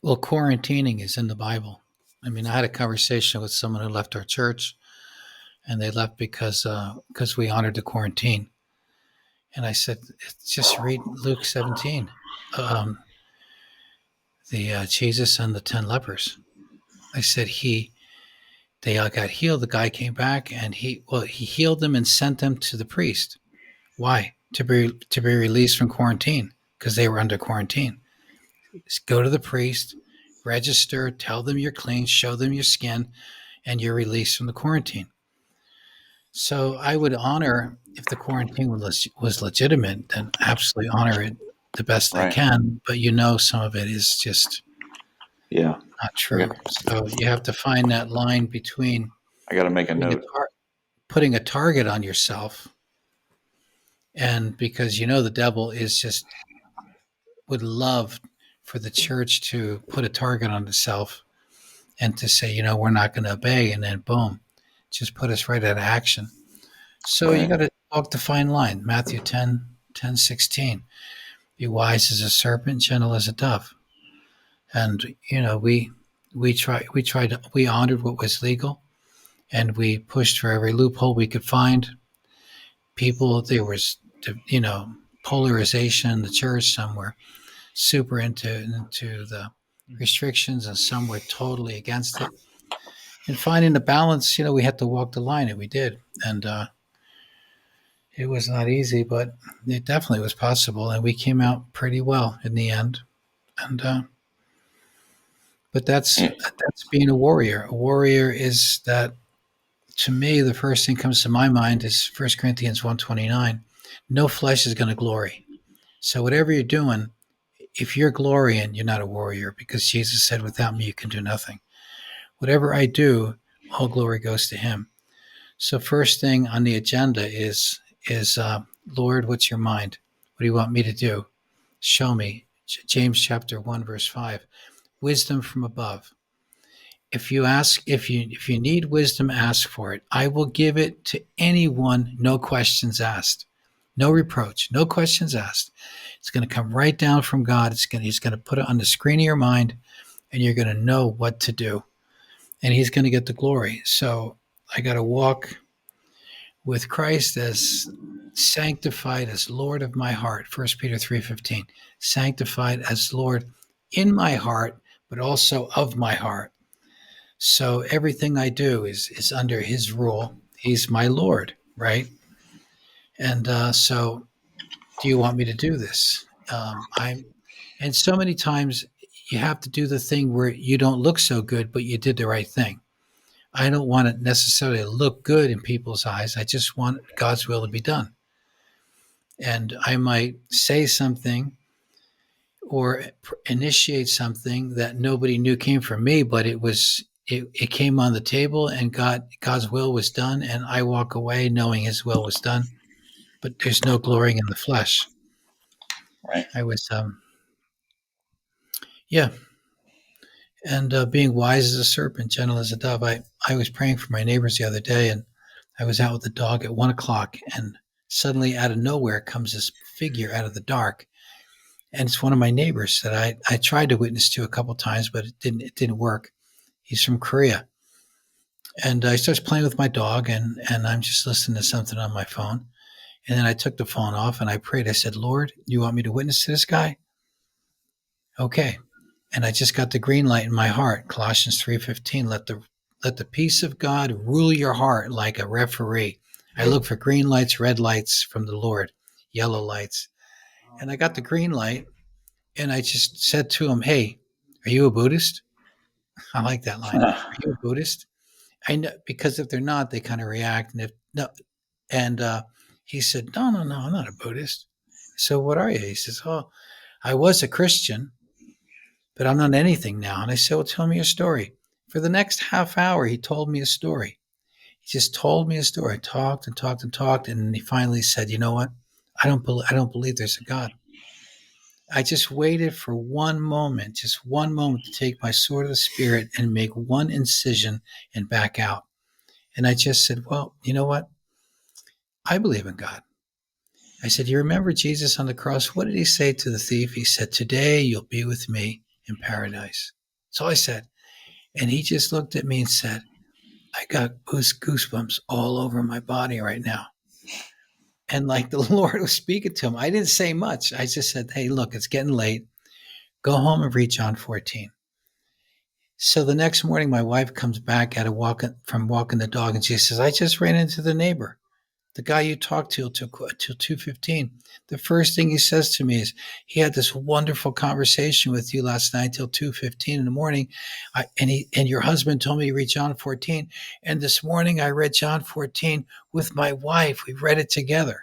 Well, quarantining is in the Bible. I mean, I had a conversation with someone who left our church, and they left because we honored the quarantine. And I said, just read Luke 17, um, the Jesus and the 10 lepers. I said they all got healed. The guy came back, and he healed them and sent them to the priest. Why? To be released from quarantine because they were under quarantine. Just go to the priest, register, tell them you're clean, show them your skin, and you're released from the quarantine. So I would honor if the quarantine was legitimate, then absolutely honor it the best I Right. can. But some of it is just Yeah. not I got, true. So you have to find that line between I got to make a putting a, note. tar- putting a target on yourself, and because the devil is just would love for the church to put a target on itself and to say, we're not going to obey, and then boom, just put us right out of action. So you Right. got to walk the fine line. Matthew 10:16. Be wise as a serpent, gentle as a dove. And we honored what was legal, and we pushed for every loophole we could find. There was polarization in the church. Some were super into the restrictions, and some were totally against it. And finding the balance, we had to walk the line, and we did. And it was not easy, but it definitely was possible, and we came out pretty well in the end. And but Yeah. that's being a warrior. A warrior is that, to me, the first thing comes to my mind is 1 Corinthians 1:29. No flesh is going to glory. So whatever you're doing, if you're glorying, you're not a warrior, because Jesus said, "Without me, you can do nothing." Whatever I do, all glory goes to Him. So first thing on the agenda is Lord, what's your mind? What do you want me to do? Show me. James chapter 1 verse 5. Wisdom from above. If you need wisdom, ask for it. I will give it to anyone, no questions asked. No reproach, no questions asked. It's going to come right down from God. He's going to put it on the screen of your mind, and you're going to know what to do. And He's going to get the glory. So I got to walk with Christ as sanctified as Lord of my heart. 1 Peter 3:15. Sanctified as Lord in my heart, but also of my heart. So everything I do is under His rule. He's my Lord, right? And so, do you want me to do this? And so many times you have to do the thing where you don't look so good, but you did the right thing. I don't want it necessarily to look good in people's eyes. I just want God's will to be done. And I might say something or initiate something that nobody knew came from me, but it came on the table, and God's will was done, and I walk away knowing His will was done. But there's no glorying in the flesh. Right. I was yeah, and being wise as a serpent, gentle as a dove. I was praying for my neighbors the other day, and I was out with the dog at 1 o'clock, and suddenly out of nowhere comes this figure out of the dark, and it's one of my neighbors that I tried to witness to a couple times, but it didn't work. He's from Korea, and I started playing with my dog, and I'm just listening to something on my phone, and then I took the phone off and I prayed. I said, Lord, you want me to witness to this guy? Okay. And I just got the green light in my heart. Colossians 3:15. Let the peace of God rule your heart like a referee. I look for green lights, red lights from the Lord, yellow lights. And I got the green light, and I just said to him, "Hey, are you a Buddhist?" I like that line. Are you a Buddhist? I know, because if they're not, they kind of react. And if no, and he said, "No, no, no, I'm not a Buddhist." So what are you? He says, "Oh, I was a Christian, but I'm not anything now." And I said, "Well, tell me your story." For the next half hour, he told me a story. He just told me a story, talked and talked and talked, and then he finally said, "You know what? I don't believe there's a God." I just waited for one moment, just one moment, to take my sword of the Spirit and make one incision and back out. And I just said, "Well, you know what? I believe in God." I said, "You remember Jesus on the cross? What did He say to the thief? He said, 'Today you'll be with me in paradise. So I said, and he just looked at me and said, I got goosebumps all over my body right now. And like the Lord was speaking to him. I didn't say much. I just said, hey, look, it's getting late. Go home and read John 14. So the next morning, my wife comes back from walking the dog, and she says, I just ran into the neighbor, the guy you talked to till 2:15. The first thing he says to me is, he had this wonderful conversation with you last night till 2:15 in the morning. And your husband told me to read John 14. And this morning I read John 14 with my wife. We read it together.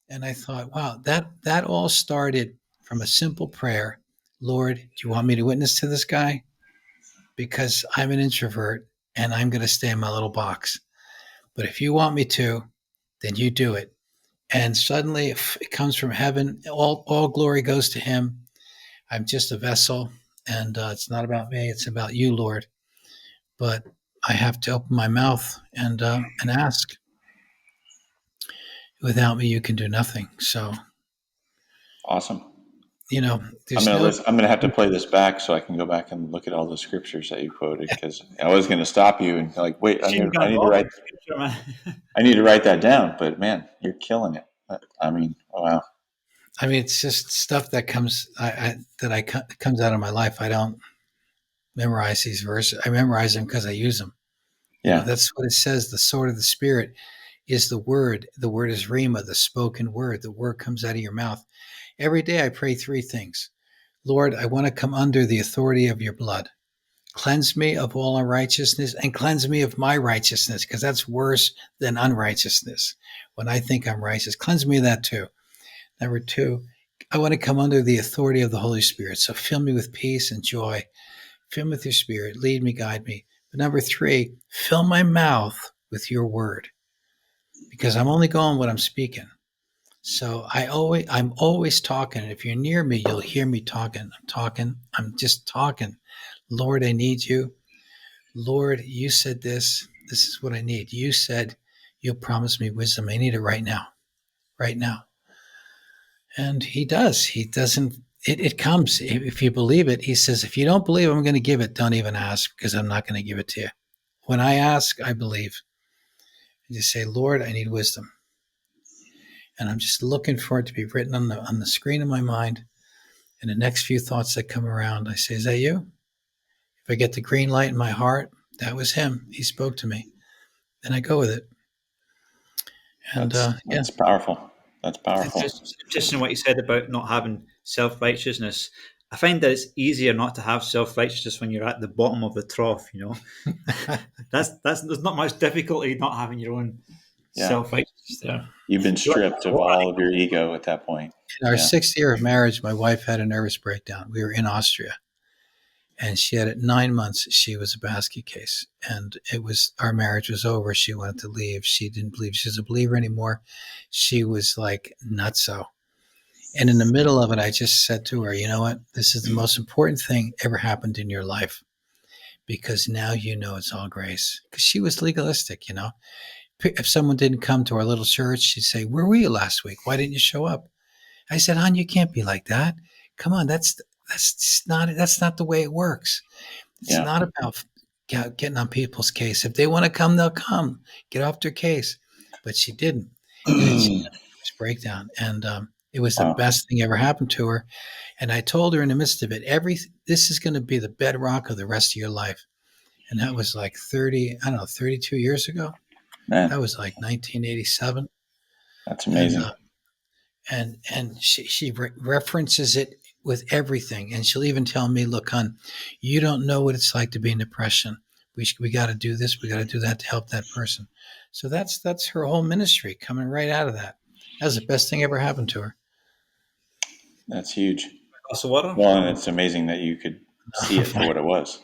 And I thought, wow, that all started from a simple prayer. Lord, do you want me to witness to this guy? Because I'm an introvert and I'm going to stay in my little box. But if you want me to, then you do it. And suddenly it comes from heaven. All glory goes to him. I'm just a vessel, and it's not about me. It's about you, Lord. But I have to open my mouth and ask. Without me, you can do nothing. So, Awesome. there's no. I'm gonna have to play this back so I can go back and look at all the scriptures that you quoted, because I was gonna stop you and like, wait, I need to write. I need to write that down. But man, you're killing it. I mean, wow. I mean, it's just stuff that comes out of my life. I don't memorize these verses. I memorize them because I use them. Yeah. That's what it says. The sword of the Spirit is the word. The word is Rhema, the spoken word. The word comes out of your mouth. Every day I pray three things. Lord, I want to come under the authority of your blood. Cleanse me of all unrighteousness and cleanse me of my righteousness, because that's worse than unrighteousness. When I think I'm righteous, cleanse me of that too. Number two, I want to come under the authority of the Holy Spirit. So fill me with peace and joy. Fill me with your spirit. Lead me, guide me. But number three, fill my mouth with your word, because I'm only going what I'm speaking. So I'm always talking. If you're near me, you'll hear me talking. I'm talking. I'm just talking. Lord, I need you. Lord, you said this. This is what I need. You said you'll promise me wisdom. I need it right now. Right now. And he does. He doesn't. It comes. If you believe it, he says, if you don't believe I'm going to give it, don't even ask, because I'm not going to give it to you. When I ask, I believe. I just say, Lord, I need wisdom. And I'm just looking for it to be written on the screen of my mind. And the next few thoughts that come around, I say, is that you? If I get the green light in my heart, that was him. He spoke to me. Then I go with it. And That's powerful. That's It's powerful. just in what you said about not having self righteousness. I find that it's easier not to have self righteousness when you're at the bottom of the trough. That's there's not much difficulty not having your own Yeah. self righteousness there. You've been stripped of all of your ego at that point. in our Yeah. sixth year of marriage, my wife had a nervous breakdown. We were in Austria, and she had it 9 months. She was a basket case, and our marriage was over. She wanted to leave. She didn't believe she was a believer anymore. She was like nutso. And in the middle of it, I just said to her, you know what? This is the most important thing ever happened in your life, because now you know it's all grace. Because she was legalistic. If someone didn't come to our little church, she'd say, where were you last week? Why didn't you show up? I said, hon, you can't be like that. Come on, that's not the way it works. It's Yeah. not about getting on people's case. If they want to come, they'll come. Get off their case. But she didn't, and then she had a nervous breakdown, and it was the Wow. best thing ever happened to her. And I told her in the midst of it, this is going to be the bedrock of the rest of your life. And that was like 32 years ago. Man, That was like 1987, that's and amazing. she references it with everything, and she'll even tell me, "Look, hon, you don't know what it's like to be in depression. We got to do this, we got to do that to help that person." So that's her whole ministry coming right out of that. That was the best thing ever happened to her. That's huge. Glass of water. Well, and it's amazing that you could see it for what it was.